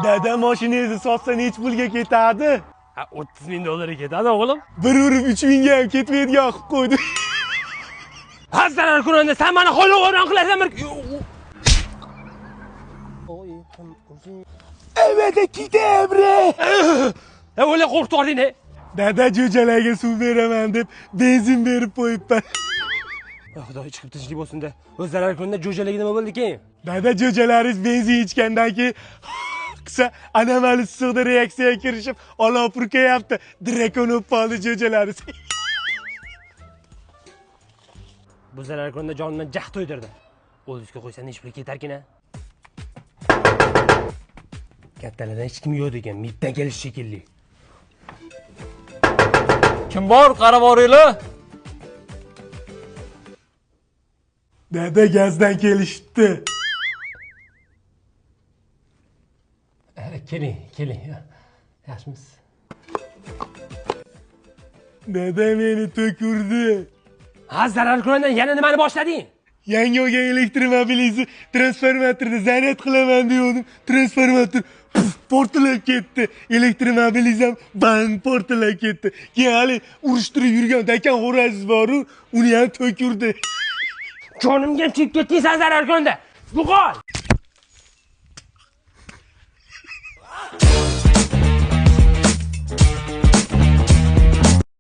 Dada mashinangizni sotsa necha pulga ketadi? Ha, 30 ming dollarga ketadi o'g'lim. Bir urib 3 mingga ham ketmaydigan qilib qo'ydi. Ha, zarar ko'rganda sen meni xo'loq qilasanmi? Evet, kitabra. O'la qo'rqitording-a. Dada jo'jalarga suv beraman deb benzin berib qo'yibman. Xudo chiqib tinchlik bo'lsin-da. O'z zarar ko'rganda jo'jalarga nima bo'ldi keyin? Dada jo'jalaringiz benzin ichgandan keyin qisa anomal issiqda reaksiyaga kirishib, olov purkayapti. Drakon bo'lib qoldi jo'jalaringiz. Bu zarar ko'rganda jonidan jah to'ydirdi. O'lishga qo'ysa necha pul ketarkin-a? Kattalardan hech kim yo'q ekan, mitdan kelish shekilli. Kim bor, qarab boringlar. Dada gazdan kelishdi. Keling. Yaxshimiz. Dada meni to'kurdi. Ha, zarar ko'rganda yana nimani boshlading? Yangi olgan elektromobilingizni transformatorda zaryad qilaman degandim. Transformator portlab ketdi. Elektromobilingiz ham bang portlab ketdi. Keyin hali urushtirib yurgan dakan xo'rangiz bor-ku, uni ham to'kurdi. Jonimga chiqib ketding sen zarar ko'rganda. Yo'qol.